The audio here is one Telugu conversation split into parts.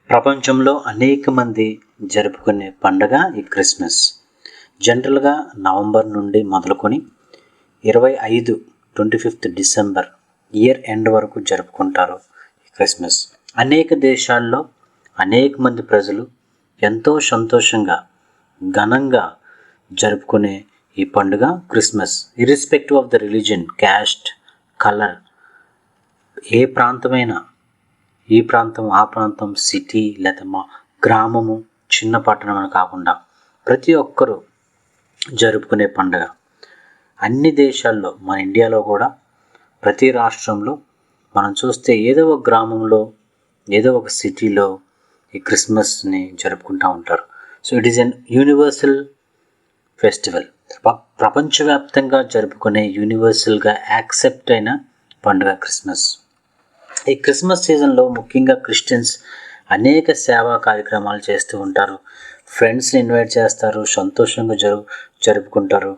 ప్రపంచంలో అనేక మంది జరుపుకునే పండుగ ఈ క్రిస్మస్. జనరల్గా నవంబర్ నుండి మొదలుకొని 25 డిసెంబర్ ఇయర్ ఎండ్ వరకు జరుపుకుంటారు ఈ క్రిస్మస్. అనేక దేశాల్లో అనేక మంది ప్రజలు ఎంతో సంతోషంగా ఘనంగా జరుపుకునే ఈ పండుగ Christmas. Irrespective of the religion, caste, colour, ఏ ప్రాంతమైనా, ఈ ప్రాంతం ఆ ప్రాంతం, సిటీ లేదా మా గ్రామము, చిన్న పట్టణం అని కాకుండా ప్రతి ఒక్కరూ జరుపుకునే పండుగ. అన్ని దేశాల్లో, మన ఇండియాలో కూడా ప్రతి రాష్ట్రంలో మనం చూస్తే ఏదో ఒక గ్రామంలో, ఏదో ఒక సిటీలో ఈ క్రిస్మస్ని జరుపుకుంటూ ఉంటారు. So it is an universal festival. ప్రపంచవ్యాప్తంగా జరుపుకునే యూనివర్సల్గా యాక్సెప్ట్ అయిన పండుగ క్రిస్మస్. ఈ క్రిస్మస్ సీజన్లో ముఖ్యంగా క్రిస్టియన్స్ అనేక సేవా కార్యక్రమాలు చేస్తూ ఉంటారు. ఫ్రెండ్స్ని ఇన్వైట్ చేస్తారు, సంతోషంగా జరుపుకుంటారు,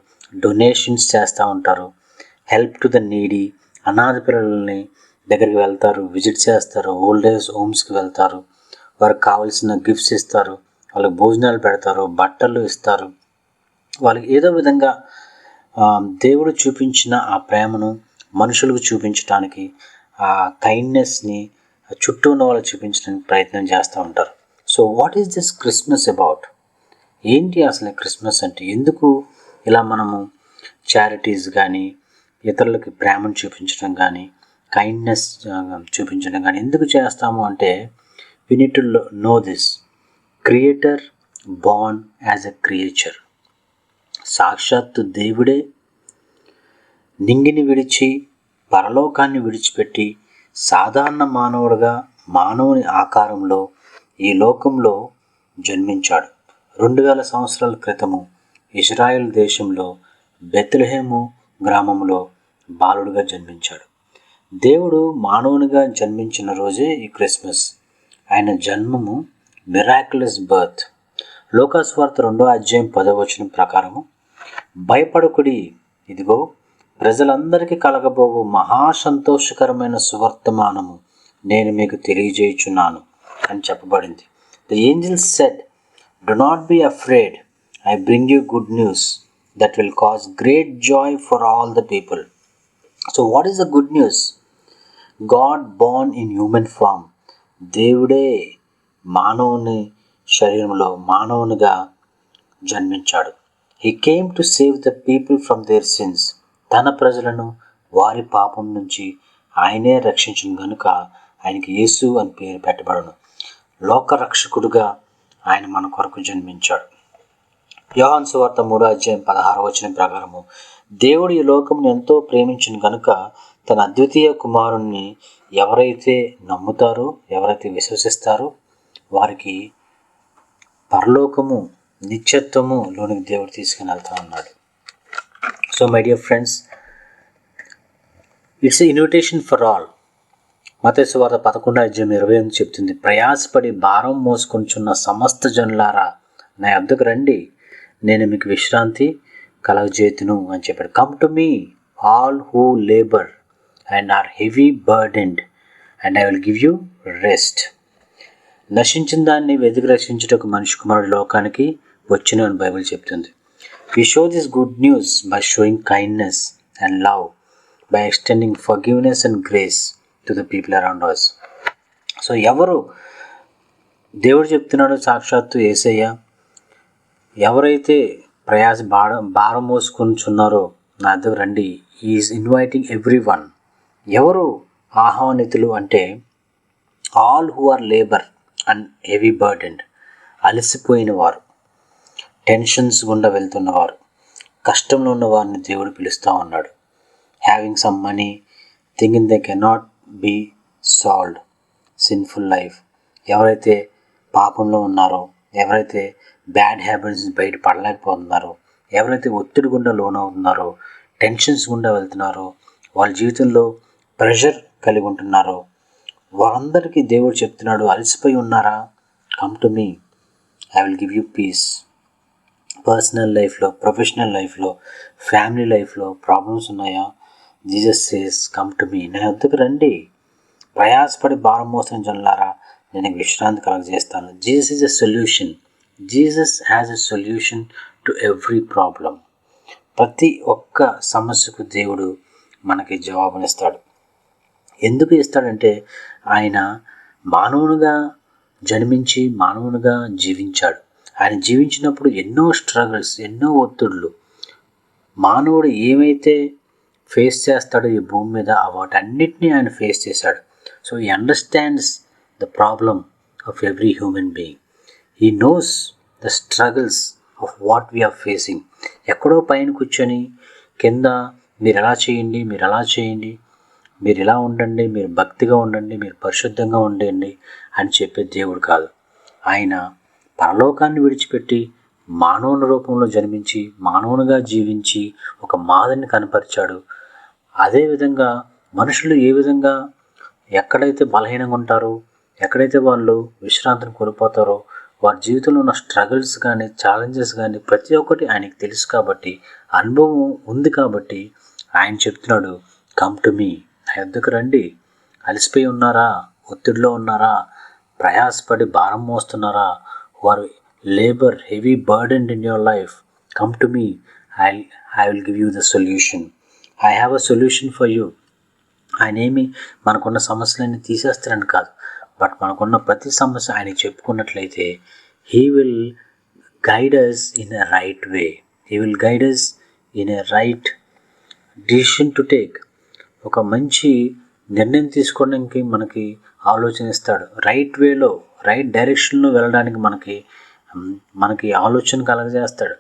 డొనేషన్స్ చేస్తూ ఉంటారు, హెల్ప్ టు ద నీడీ, అనాథ పిల్లలని దగ్గరికి వెళ్తారు, విజిట్ చేస్తారు, ఓల్డ్ ఏజ్ హోమ్స్కి వెళ్తారు, వారికి కావాల్సిన గిఫ్ట్స్ ఇస్తారు, వాళ్ళకి భోజనాలు పెడతారు, బట్టలు ఇస్తారు. వాళ్ళకి ఏదో విధంగా దేవుడు చూపించిన ఆ ప్రేమను మనుషులకు చూపించడానికి, ఆ కైండ్నెస్ని చుట్టూ ఉన్న వాళ్ళు చూపించడానికి ప్రయత్నం చేస్తూ ఉంటారు. So what is this Christmas about? ఏంటి అసలు క్రిస్మస్ అంటే? ఎందుకు ఇలా మనము చారిటీస్ కానీ, ఇతరులకి ప్రేమను చూపించడం కానీ, కైండ్నెస్ చూపించడం కానీ ఎందుకు చేస్తాము అంటే, we need to know this. Creator born as a creature. సాక్షాత్తు దేవుడే నింగిని విడిచి పరలోకాన్ని విడిచిపెట్టి సాధారణ మానవుడిగా మానవుని ఆకారంలో ఈ లోకంలో జన్మించాడు. 2000 సంవత్సరాల క్రితము ఇజ్రాయెల్ దేశంలో బెత్లెహేము గ్రామంలో బాలుడిగా జన్మించాడు. దేవుడు మానవునిగా జన్మించిన రోజే ఈ క్రిస్మస్. ఆయన జన్మము మిరాక్యులస్ బర్త్. లూకా సువార్త 2:10 ప్రకారము, భయపడకుడి, ఇదిగో ప్రజలందరికీ కలగబోవు మహాసంతోషకరమైన సువర్తమానము నేను మీకు తెలియజేయుచున్నాను అని చెప్పబడింది. The angels said, do not be afraid, I bring you good news that will cause great joy for all the people. So what is the good news? God born in human form. దేవుడే మానవుని శరీరంలో మానవునిగా జన్మించాడు. He came to save the people from their sins. తన ప్రజలను వారి పాపం నుంచి ఆయనే రక్షించిన కనుక ఆయనకి యేసు అని పేరు పెట్టబడను. లోకరక్షకుడుగా ఆయన మన కొరకు జన్మించాడు. యోహాను సువార్త 3:16 ప్రకారము, దేవుడు ఈ లోకమును ఎంతో ప్రేమించిన కనుక తన అద్వితీయ కుమారుణ్ణి ఎవరైతే నమ్ముతారో, ఎవరైతే విశ్వసిస్తారో వారికి పరలోకము, నిత్యత్వము లోనికి దేవుడు తీసుకుని వెళ్తా ఉన్నాడు. So my dear friends, it's a invitation for all. మత్తయి సువార్త 11:28 చెప్తుంది, ప్రయాసపడి భారం మోసుకొనిచున్న సమస్త జనులారా నా యొద్దకు రండి, నేను మీకు విశ్రాంతి కలగజేతును అని చెప్పాడు. Come to me all who labour and are heavy burdened and I will give you rest. నశించిన దాన్ని వెతికి రక్షించుటకు మనిషి కుమారుడు లోకానికి వచ్చును అని బైబిల్ చెప్తుంది. We show this good news by showing kindness and love, by extending forgiveness and grace to the people around us. So ఎవరు దేవుడు చెప్తున్నాడు? సాక్షాత్తు యేసయ్య, ఎవరైతే భారం మోసుకొనిచున్నారో నా దగ్గర రండి. Is inviting every one. ఎవరు ఆహ్వానితులు అంటే, all who are labour and heavy burdened, అలసిపోయిన వారు, టెన్షన్స్ గుండా వెళ్తున్నవారు, కష్టంలో ఉన్న వారిని దేవుడు పిలుస్తూ ఉన్నాడు. Having some money, thinking they cannot be solved, sinful life. ఎవరైతే పాపంలో ఉన్నారో, ఎవరైతే బ్యాడ్ హ్యాబిట్స్ బయట పడలేకపోతున్నారో, ఎవరైతే ఒత్తిడి గుండా లోనవుతున్నారో, టెన్షన్స్ గుండా వెళ్తున్నారో, వాళ్ళ జీవితంలో ప్రెషర్ కలిగి ఉంటున్నారో, వారందరికీ దేవుడు చెప్తున్నాడు, అలసిపోయి ఉన్నారా? Come to me, I will give you peace. Personal లైఫ్లో, ప్రొఫెషనల్ లైఫ్లో, ఫ్యామిలీ లైఫ్లో ప్రాబ్లమ్స్ ఉన్నాయా? Jesus says, come to me, నా వద్దకు రండి. ప్రయాసపడి భారం మోసిన జనులారా నేను విశ్రాంతి కలగజేస్తాను. Jesus is a solution. Jesus has a solution to every problem. ప్రతి ఒక్క సమస్యకు దేవుడు మనకి జవాబునిస్తాడు. ఎందుకు ఇస్తాడంటే ఆయన మానవునిగా జన్మించి మానవునిగా జీవించాడు. ఆయన జీవించినప్పుడు ఎన్నో స్ట్రగుల్స్, ఎన్నో ఒత్తిడులు, మానవుడు ఏమైతే ఫేస్ చేస్తాడో ఈ భూమి మీద వాటన్నిటినీ ఆయన ఫేస్ చేశాడు. So he understands the problem of every human being. He knows the struggles of what we are facing. ఎక్కడో పైన కూర్చొని కింద మీరు ఎలా చేయండి, మీరు అలా చేయండి, మీరు ఇలా ఉండండి, మీరు భక్తిగా ఉండండి, మీరు పరిశుద్ధంగా ఉండండి అని చెప్పే దేవుడు కాదు. ఆయన పరలోకాన్ని విడిచిపెట్టి మానవుని రూపంలో జన్మించి మానవునిగా జీవించి ఒక మాదిరిని కనపరిచాడు. అదేవిధంగా మనుషులు ఏ విధంగా ఎక్కడైతే బలహీనంగా ఉంటారో, ఎక్కడైతే వాళ్ళు విశ్రాంతిని కోల్పోతారో, వారి జీవితంలో ఉన్న స్ట్రగుల్స్ కానీ ఛాలెంజెస్ కానీ ప్రతి ఒక్కటి ఆయనకి తెలుసు కాబట్టి, అనుభవం ఉంది కాబట్టి ఆయన చెప్తున్నాడు, కమ్ టు మీ, నా యొద్దకు రండి. అలసిపోయి ఉన్నారా, ఒత్తిడిలో ఉన్నారా, ప్రయాసపడి భారం మోస్తున్నారా, వారు labour heavy burden in your life, come to me, I will give you the solution. I have a solution for you. ఆయన ఏమి మనకున్న సమస్యలన్నీ తీసేస్తారని కాదు, బట్ మనకున్న ప్రతి సమస్య ఆయనకి చెప్పుకున్నట్లయితే he will guide us in a right way. He will guide us in a right decision to take. ఒక మంచి నిర్ణయం తీసుకోవడానికి మనకి ఆలోచన ఇస్తాడు. రైట్ వేలో, రైట్ డైరెక్షన్లో వెళ్ళడానికి మనకి ఆలోచన కలగజేస్తాడు.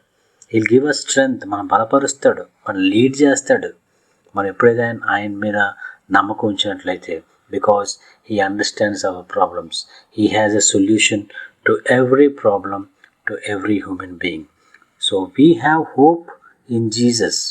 హీల్ గివ్ అస్ స్ట్రెంగ్త్, మనం బలపరుస్తాడు, మనం లీడ్ చేస్తాడు. మనం ఎప్పుడైతే ఆయన మీద నమ్మకం ఉంచినట్లయితే, because he understands our problems. He has a solution to every problem, to every human being. So we have hope in Jesus.